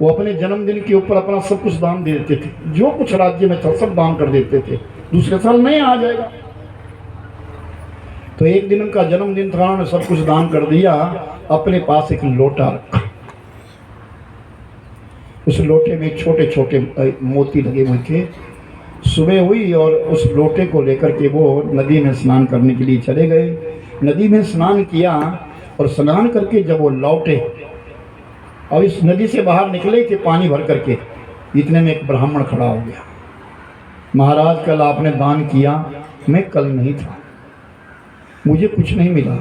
वो अपने जन्मदिन के ऊपर अपना सब कुछ दान दे देते थे, जो कुछ राज्य में था सब दान कर देते थे, दूसरे साल नहीं आ जाएगा। तो एक दिन उनका जन्मदिन था, उन्होंने सब कुछ दान कर दिया, अपने पास एक लोटा रखा, उस लोटे में छोटे छोटे मोती लगे हुए थे। सुबह हुई और उस लोटे को लेकर के वो नदी में स्नान करने के लिए चले गए। नदी में स्नान किया और स्नान करके जब वो लौटे और इस नदी से बाहर निकले थे पानी भर करके, इतने में एक ब्राह्मण खड़ा हो गया। महाराज कल आपने दान किया, मैं कल नहीं था, मुझे कुछ नहीं मिला।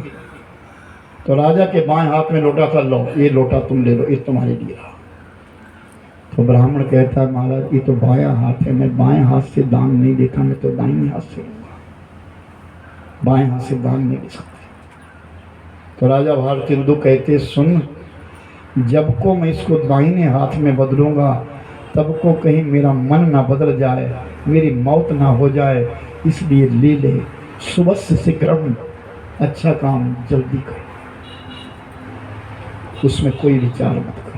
तो राजा के बाएं हाथ में लोटा था, लो ये लोटा तुम ले लो, ये तुम्हारे लिए रहा। तो ब्राह्मण कहता है महाराज ये तो बायां हाथ है, मैं बाएं हाथ से दान नहीं देता, मैं तो दाहिने हाथ से लूंगा, बाएं हाथ से दान नहीं दे सकता। तो राजा भारतेंदु कहते सुन, जब को मैं इसको दाहिने हाथ में बदलूंगा तब को कहीं मेरा मन ना बदल जाए, मेरी मौत ना हो जाए, इसलिए ले ले, सुबह से क्रम अच्छा काम जल्दी कर, उसमें कोई विचार मत करो।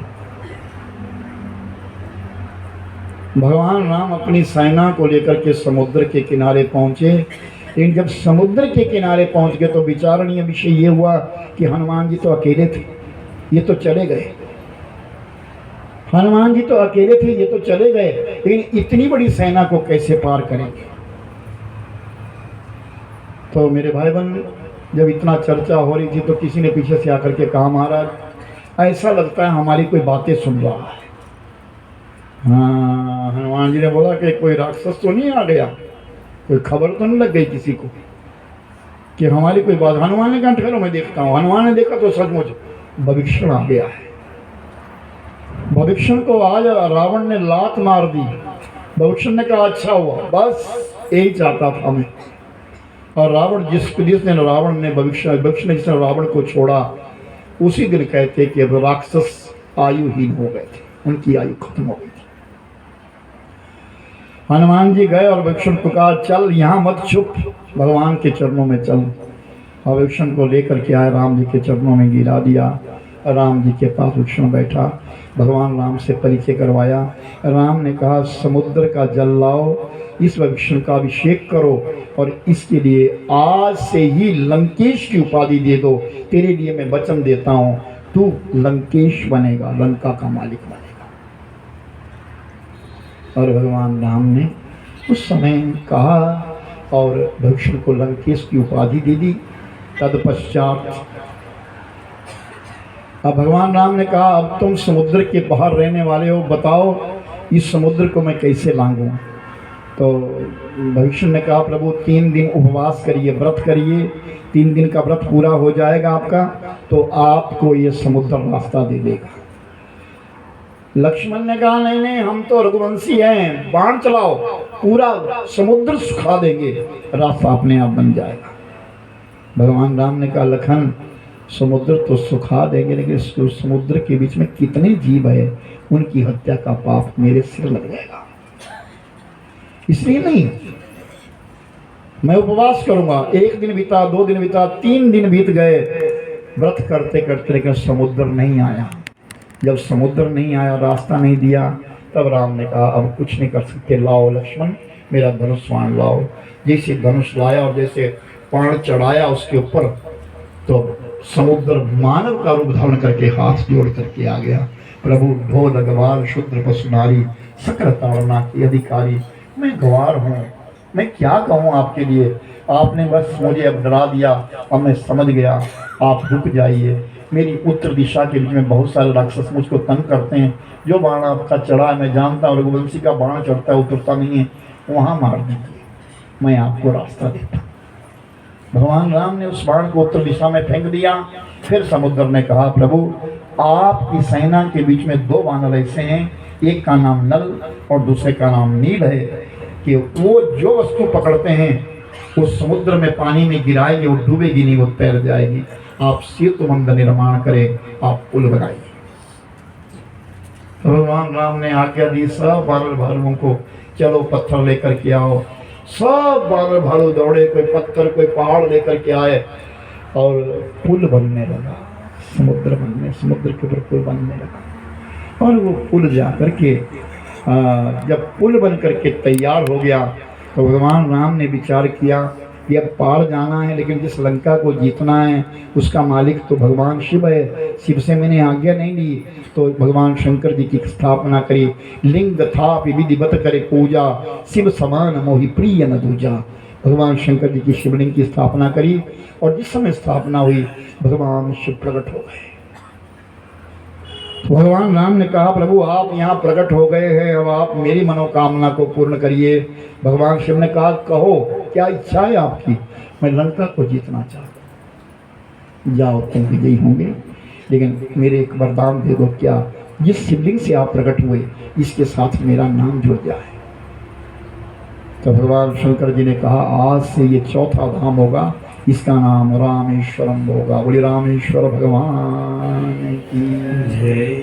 भगवान राम अपनी सेना को लेकर के समुद्र के किनारे पहुंचे। लेकिन जब समुद्र के किनारे पहुंच गए तो विचारणीय विषय ये हुआ कि हनुमान जी तो अकेले थे, ये तो चले गए। हनुमान जी तो अकेले थे, ये तो चले गए, लेकिन इतनी बड़ी सेना को कैसे पार करेंगे। तो मेरे भाई बहन, जब इतना चर्चा हो रही थी तो किसी ने पीछे से आकर के कहा महाराज ऐसा लगता है हमारी कोई बातें सुन रहा है। हाँ, हनुमान जी ने बोला कि कोई राक्षस तो नहीं आ गया, कोई खबर तो नहीं लग गई किसी को कि हमारी कोई बात। हनुमान ने कहा ठहरो मैं देखता हूँ। हनुमान ने देखा तो सचमुच भविष्य आ गया है। भविष्य को आज रावण ने लात मार दी। भविष्य ने कहा अच्छा हुआ, बस यही चाहता था मैं। और रावण जिस दिन रावण ने भविष्य ने जिस दिन रावण को छोड़ा उसी दिन कहते कि अब राक्षस आयुहीन हो गए थे, उनकी आयु खत्म हो गई थी। हनुमान जी गए और भविष्य को कहा चल यहाँ मत छुप, भगवान के चरणों में चल। और भविष्य को लेकर के आए, राम जी के चरणों में गिरा दिया। राम जी के पास भविष्य बैठा, भगवान राम से परिचय करवाया। राम ने कहा समुद्र का जल लाओ, इस भविष्य का अभिषेक करो और इसके लिए आज से ही लंकेश की उपाधि दे दो। तेरे लिए मैं वचन देता हूँ, तू लंकेश बनेगा, लंका का मालिक बनेगा। और भगवान राम ने उस समय कहा और भविष्य को लंकेश की उपाधि दे दी। तत्पश्चात अब भगवान राम ने कहा अब तुम समुद्र के बाहर रहने वाले हो, बताओ इस समुद्र को मैं कैसे लांघूं। तो भविष्य ने कहा प्रभु 3 दिन उपवास करिए, व्रत करिए, 3 दिन का व्रत पूरा हो जाएगा आपका तो आपको ये समुद्र रास्ता दे देगा। लक्ष्मण ने कहा नहीं नहीं, हम तो रघुवंशी हैं, बाण चलाओ, पूरा समुद्र सुखा देंगे, रास्ता अपने आप बन जाएगा। भगवान राम ने कहा लखन समुद्र तो सुखा देंगे, लेकिन समुद्र के बीच में कितने जीव है, उनकी हत्या का पाप मेरे सिर लग जाएगा, इसलिए नहीं, मैं उपवास करूंगा। 1 दिन बीता, 2 दिन बीता, 3 दिन बीत गए, व्रत करते करते, लेकिन समुद्र नहीं आया। जब समुद्र नहीं आया, रास्ता नहीं दिया, तब राम ने कहा अब कुछ नहीं कर सकते, लाओ लक्ष्मण मेरा धनुष बाण लाओ। जैसे धनुष लाया और जैसे बाण चढ़ाया उसके ऊपर, तो समुद्र मानव का रूप धारण करके हाथ जोड़ करके आ गया। प्रभु ढोल गवार शूद्र पशु नारी सकल ताड़ना की अधिकारी, मैं गवार हूँ, मैं क्या कहूँ आपके लिए, आपने बस मुझे अब डरा दिया और मैं समझ गया, आप रुक जाइए। मेरी उत्तर दिशा के बीच में बहुत सारे राक्षस मुझको तंग करते हैं, जो बाण आपका चढ़ा है मैं जानता हूँ, रघुवंशी का बाण चढ़ता है उतरता नहीं है, वहाँ मार दीजिए, मैं आपको रास्ता देता हूँ। भगवान राम ने उस बाण को उत्तर दिशा में फेंक दिया। फिर समुद्र ने कहा प्रभु आपकी सेना के बीच में 2 वानर ऐसे हैं, एक का नाम नल और दूसरे का नाम नील है, कि वो जो वस्तु पकड़ते हैं वो समुद्र में पानी में गिराएंगे, वो डूबेगी नहीं, वो तैर जाएगी। आप सेतु बंध निर्माण करें, आप पुल बनाइए। तो भगवान राम ने आज्ञा दी, सब वानर भालुओं को चलो पत्थर लेकर के आओ। सब वानर भालू दौड़े, कोई पत्थर कोई पहाड़ लेकर के आए और पुल बनने लगा, समुद्र के ऊपर पुल बनने लगा। और वो पुल जा करके जब पुल बन करके तैयार हो गया तो भगवान राम ने विचार किया कि अब पार जाना है, लेकिन जिस लंका को जीतना है उसका मालिक तो भगवान शिव है, शिव से मैंने आज्ञा नहीं ली। तो भगवान शंकर जी की स्थापना करी, लिंग था विधिवत करे पूजा, शिव समान मोहि प्रिय न दूजा। भगवान शंकर जी की शिवलिंग की स्थापना करी और जिस समय स्थापना हुई भगवान शिव प्रकट हो गए। भगवान राम ने कहा प्रभु आप यहाँ प्रकट हो गए हैं, अब आप मेरी मनोकामना को पूर्ण करिए। भगवान शिव ने कहा कहो क्या इच्छा है आपकी? मैं लंका को जीतना चाहता हूँ। जाओ तुम विजयी होंगे, लेकिन मेरे एक वरदान दे दो, क्या जिस शिवलिंग से आप प्रकट हुए इसके साथ मेरा नाम जुड़ जाए। तो भगवान शंकर जी ने कहा आज से ये चौथा धाम होगा, इसका नाम रामेश्वरम होगा। बोले रामेश्वर भगवान की जय।